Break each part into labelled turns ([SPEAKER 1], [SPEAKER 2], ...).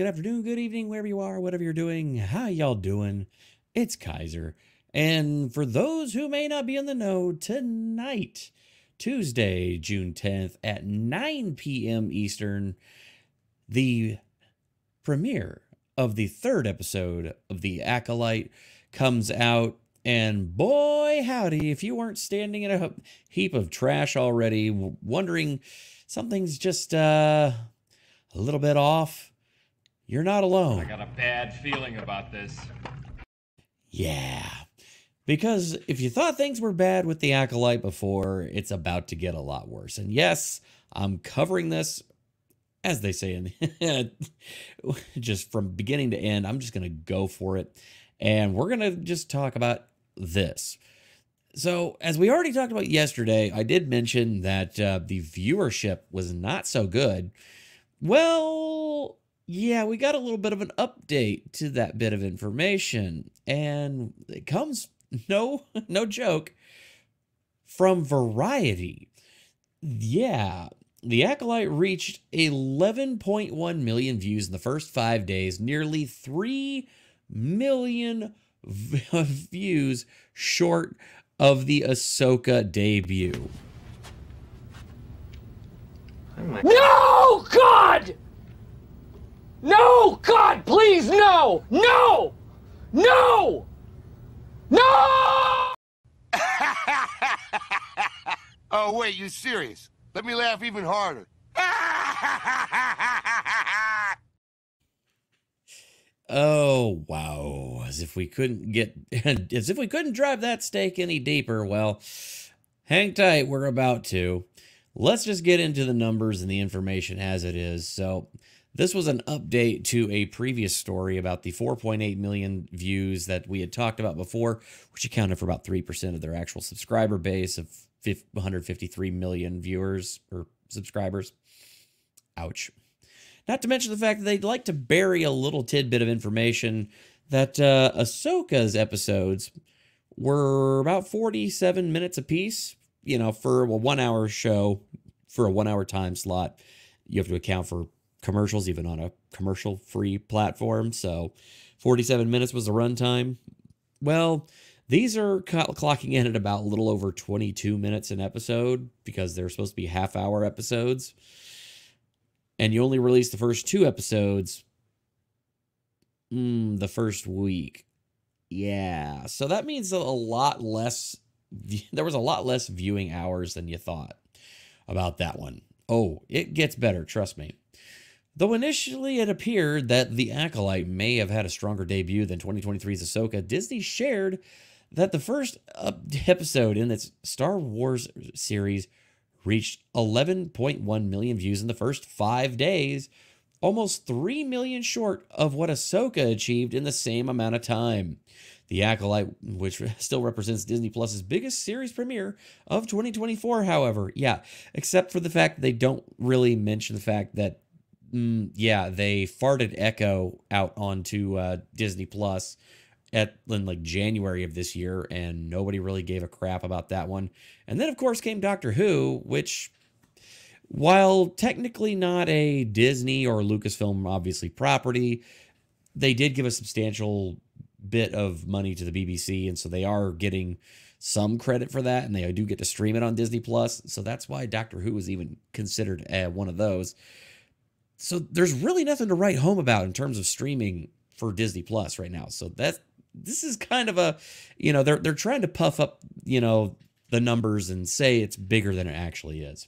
[SPEAKER 1] afternoon, good evening, wherever you are, whatever you're doing. How y'all doing? It's Kaiser. And for those who may not be in the know, tonight, Tuesday, June 10th at 9 p.m. Eastern, the premiere of the third episode of The Acolyte comes out. And boy, howdy, if you weren't standing in a heap of trash already, wondering something's just a little bit off, you're not alone.
[SPEAKER 2] I got a bad feeling about this.
[SPEAKER 1] Yeah. Because if you thought things were bad with The Acolyte before, it's about to get a lot worse. And yes, I'm covering this, as they say, in just from beginning to end. I'm just going to go for it. And we're going to just talk about this. So, as we already talked about yesterday, I did mention that the viewership was not so good. Well, yeah, we got a little bit of an update to that bit of information. And it comes, no joke, from Variety. Yeah, The Acolyte reached 11.1 million views in the first 5 days, nearly 3 million views short of the Ahsoka debut.
[SPEAKER 3] No, God! No, God, please, no! No! No! No!
[SPEAKER 4] Oh, wait, you serious? Let me laugh even harder.
[SPEAKER 1] Oh, wow. As if we couldn't drive that stake any deeper. Well, hang tight. We're about to. Let's just get into the numbers and the information as it is. So this was an update to a previous story about the 4.8 million views that we had talked about before, which accounted for about 3% of their actual subscriber base of 153 million viewers or subscribers. Ouch. Not to mention the fact that they'd like to bury a little tidbit of information that Ahsoka's episodes were about 47 minutes apiece. You know, for a 1 hour show, for a 1 hour time slot, you have to account for commercials, even on a commercial-free platform. So 47 minutes was the runtime. Well, these are clocking in at about a little over 22 minutes an episode because they're supposed to be half-hour episodes. And you only released the first 2 episodes the first week. Yeah, so that means there was a lot less viewing hours than you thought about that one. Oh, it gets better, trust me. Though initially it appeared that The Acolyte may have had a stronger debut than 2023's Ahsoka, Disney shared that the first episode in its Star Wars series reached 11.1 million views in the first 5 days, almost 3 million short of what Ahsoka achieved in the same amount of time. The Acolyte, which still represents Disney Plus's biggest series premiere of 2024, however, yeah, except for the fact that they don't really mention the fact that, they farted Echo out onto Disney Plus in like January of this year, and nobody really gave a crap about that one. And then, of course, came Doctor Who, which, while technically not a Disney or Lucasfilm, obviously, property, they did give a substantial bit of money to the BBC, and so they are getting some credit for that, and they do get to stream it on Disney Plus. So that's why Doctor Who is even considered one of those. So there's really nothing to write home about in terms of streaming for Disney Plus right now. So this is kind of a, they're trying to puff up, the numbers and say it's bigger than it actually is.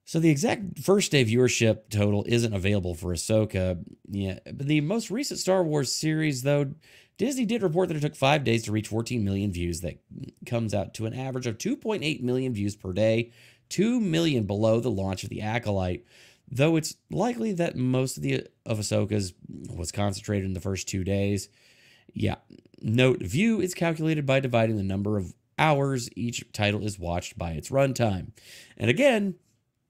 [SPEAKER 1] So the exact first day viewership total isn't available for Ahsoka. Yeah, but the most recent Star Wars series, though, Disney did report that it took 5 days to reach 14 million views. That comes out to an average of 2.8 million views per day, 2 million below the launch of The Acolyte, though it's likely that most of Ahsoka's was concentrated in the first 2 days. Yeah, note, view is calculated by dividing the number of hours each title is watched by its runtime. And again,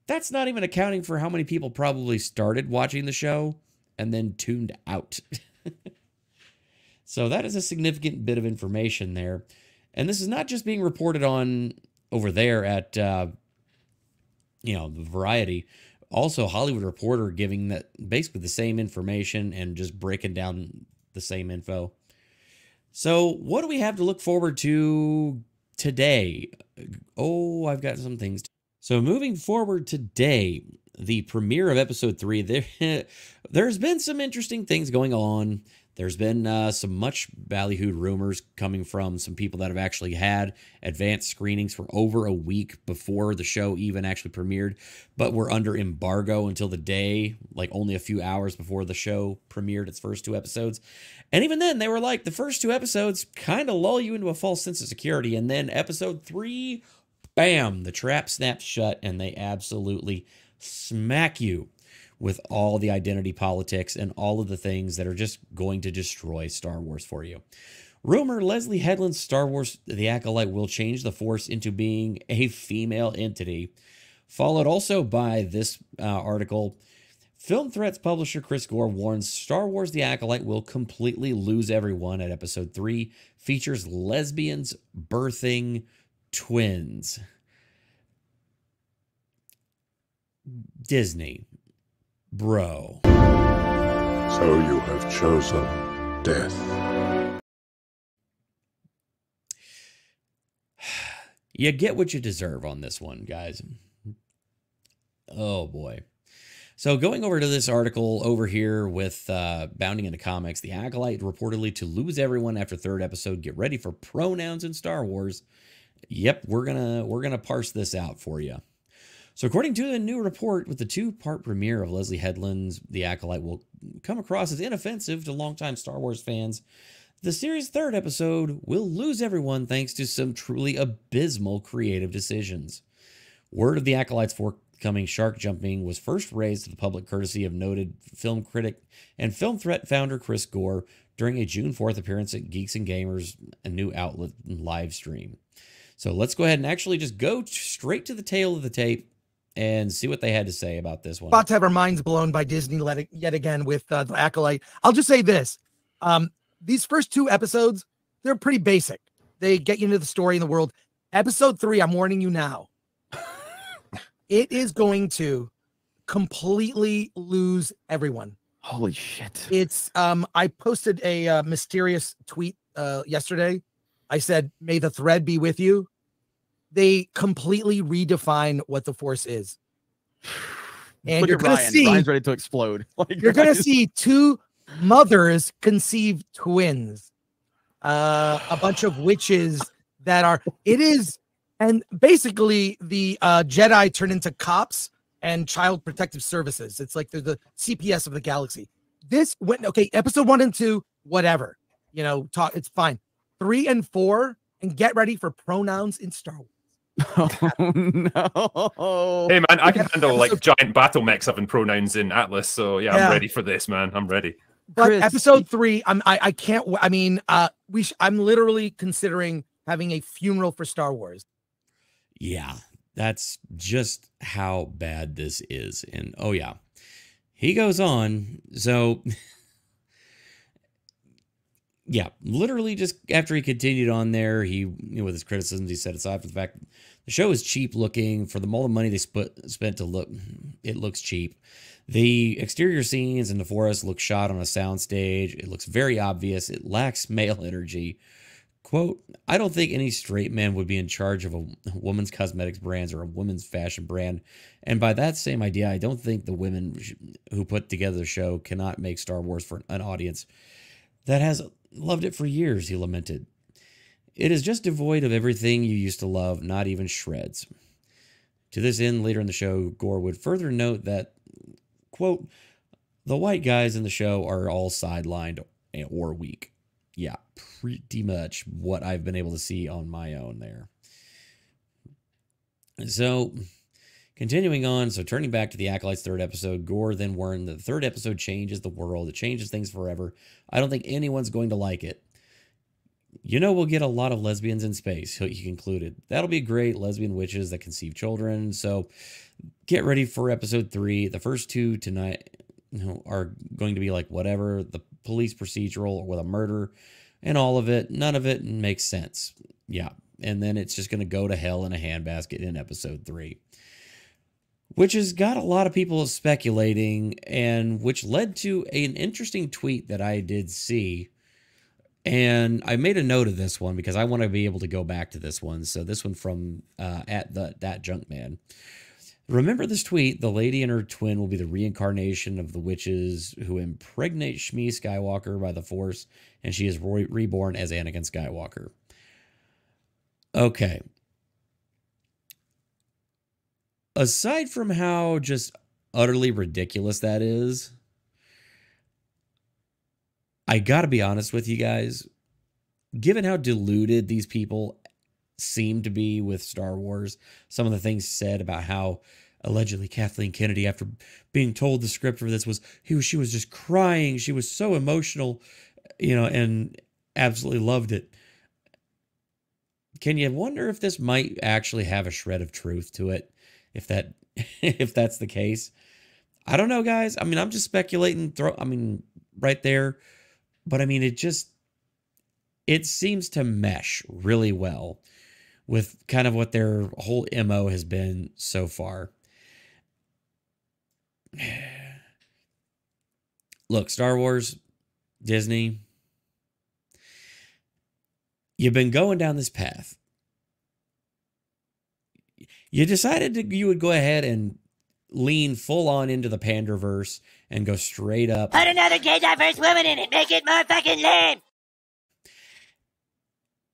[SPEAKER 1] that's not even accounting for how many people probably started watching the show and then tuned out. So that is a significant bit of information there. And this is not just being reported on over there at, the Variety. Also, Hollywood Reporter giving that basically the same information and just breaking down the same info. So what do we have to look forward to today? Oh, I've got some things. So moving forward today, the premiere of episode 3, there's been some interesting things going on. There's been some much ballyhooed rumors coming from some people that have actually had advanced screenings for over a week before the show even actually premiered, but were under embargo until the day, like only a few hours before the show premiered its first 2 episodes. And even then, they were like, the first 2 episodes kind of lull you into a false sense of security. And then episode 3, bam, the trap snaps shut and they absolutely smack you with all the identity politics and all of the things that are just going to destroy Star Wars for you. Rumor, Leslie Headland's Star Wars The Acolyte will change the Force into being a female entity. Followed also by this article, Film Threats publisher Chris Gore warns Star Wars The Acolyte will completely lose everyone at episode 3, features lesbians birthing twins. Disney. Bro.
[SPEAKER 5] So you have chosen death.
[SPEAKER 1] You get what you deserve on this one, guys. Oh, boy. So going over to this article over here with Bounding into Comics, The Acolyte reportedly to lose everyone after 3rd episode. Get ready for pronouns in Star Wars. Yep, we're gonna parse this out for you. So according to a new report, with the 2-part premiere of Leslie Headland's The Acolyte will come across as inoffensive to longtime Star Wars fans, the series' 3rd episode will lose everyone thanks to some truly abysmal creative decisions. Word of The Acolyte's forthcoming shark jumping was first raised to the public courtesy of noted film critic and Film Threat founder Chris Gore during a June 4th appearance at Geeks and Gamers, a new outlet live stream. So let's go ahead and actually just go straight to the tail of the tape and see what they had to say about this one.
[SPEAKER 6] About to have our minds blown by Disney yet again with The Acolyte. I'll just say this. These first 2 episodes, they're pretty basic. They get you into the story in the world. Episode 3, I'm warning you now. It is going to completely lose everyone.
[SPEAKER 7] Holy shit.
[SPEAKER 6] It's, I posted a mysterious tweet yesterday. I said, may the thread be with you. They completely redefine what the Force is. And
[SPEAKER 7] Look
[SPEAKER 6] you're
[SPEAKER 7] at
[SPEAKER 6] going to
[SPEAKER 7] Ryan.
[SPEAKER 6] see,
[SPEAKER 7] Ryan's ready to explode. Like,
[SPEAKER 6] you're going to
[SPEAKER 7] Ryan's-
[SPEAKER 6] see 2 mothers conceive twins, a bunch of witches that are, it is, and basically the Jedi turn into cops and child protective services. It's like they're the CPS of the galaxy. This went, okay, episode 1 and 2, whatever, you know, talk, it's fine. 3 and 4, and get ready for pronouns in Star Wars.
[SPEAKER 7] Oh, no.
[SPEAKER 8] Hey man, I can handle like giant battle mechs having pronouns in Atlas, so yeah, I'm ready for this, man. I'm ready.
[SPEAKER 6] But
[SPEAKER 7] Chris,
[SPEAKER 6] episode 3, I can't. I mean, I'm literally considering having a funeral for Star Wars.
[SPEAKER 1] Yeah, that's just how bad this is. And oh yeah, he goes on. So yeah, literally just after he continued on there, he, with his criticisms, he said, aside from the fact the show is cheap looking, for all the money they spent to look, it looks cheap. The exterior scenes in the forest look shot on a soundstage. It looks very obvious. It lacks male energy. Quote, I don't think any straight man would be in charge of a woman's cosmetics brands or a women's fashion brand. And by that same idea, I don't think the women who put together the show cannot make Star Wars for an audience that has loved it for years, he lamented. It is just devoid of everything you used to love, not even shreds. To this end, later in the show, Gore would further note that, quote, the white guys in the show are all sidelined or weak. Yeah, pretty much what I've been able to see on my own there. So, continuing on, so turning back to the Acolyte's 3rd episode, Gore then warned that the 3rd episode changes the world. It changes things forever. I don't think anyone's going to like it. You know, we'll get a lot of lesbians in space, he concluded. That'll be great, lesbian witches that conceive children. So get ready for episode 3. The first 2 tonight are going to be like whatever, the police procedural with a murder and all of it. None of it makes sense. Yeah. And then it's just going to go to hell in a handbasket in episode 3. which has got a lot of people speculating, and which led to an interesting tweet that I did see. And I made a note of this one because I want to be able to go back to this one. So this one from that Junkman. Remember this tweet, the lady and her twin will be the reincarnation of the witches who impregnate Shmi Skywalker by the Force, and she is reborn as Anakin Skywalker. Okay. Aside from how just utterly ridiculous that is, I gotta be honest with you guys, given how deluded these people seem to be with Star Wars, some of the things said about how allegedly Kathleen Kennedy, after being told the script for this, she was just crying. She was so emotional, you know, and absolutely loved it. Can you wonder if this might actually have a shred of truth to it? If that's the case, I don't know, guys. I mean, I'm just speculating. Right there, but I mean, it seems to mesh really well with kind of what their whole MO has been so far. Look, Star Wars, Disney, you've been going down this path. You decided you would go ahead and lean full on into the Panderverse and go straight up.
[SPEAKER 9] Put another gay diverse woman in it. Make it more fucking lame.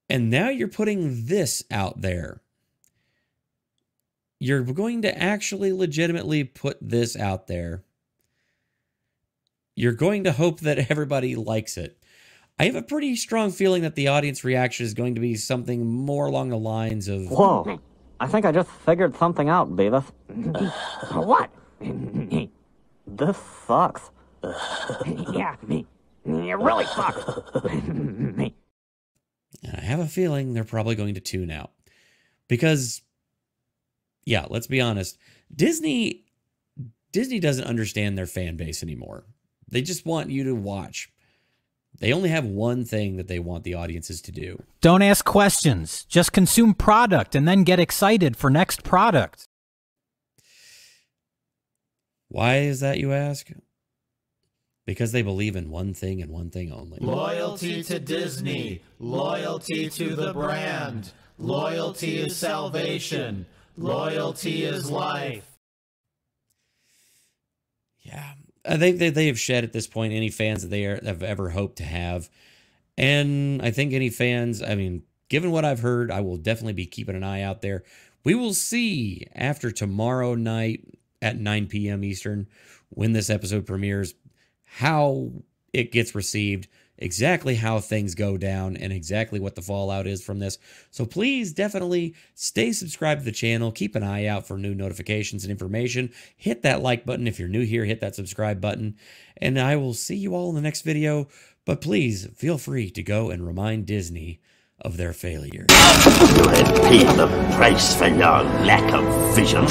[SPEAKER 1] And now you're putting this out there. You're going to actually legitimately put this out there. You're going to hope that everybody likes it. I have a pretty strong feeling that the audience reaction is going to be something more along the lines of...
[SPEAKER 10] Whoa. I think I just figured something out, Beavis.
[SPEAKER 9] What?
[SPEAKER 10] This sucks.
[SPEAKER 9] Yeah, it really sucks.
[SPEAKER 1] And I have a feeling they're probably going to tune out. Because, yeah, let's be honest. Disney doesn't understand their fan base anymore. They just want you to watch. They only have one thing that they want the audiences to do.
[SPEAKER 11] Don't ask questions. Just consume product and then get excited for next product.
[SPEAKER 1] Why is that, you ask? Because they believe in one thing and one thing only.
[SPEAKER 12] Loyalty to Disney. Loyalty to the brand. Loyalty is salvation. Loyalty is life.
[SPEAKER 1] Yeah. I think that they have shed at this point any fans that they have ever hoped to have. And I think any fans, I mean, given what I've heard, I will definitely be keeping an eye out there. We will see after tomorrow night at 9 p.m. Eastern, when this episode premieres, how it gets received, exactly how things go down, and exactly what the fallout is from this. So please definitely stay subscribed to the channel. Keep an eye out for new notifications and information. Hit that like button if you're new here. Hit that subscribe button. And I will see you all in the next video. But please feel free to go and remind Disney of their failure.
[SPEAKER 9] Pay the price for your lack of vision.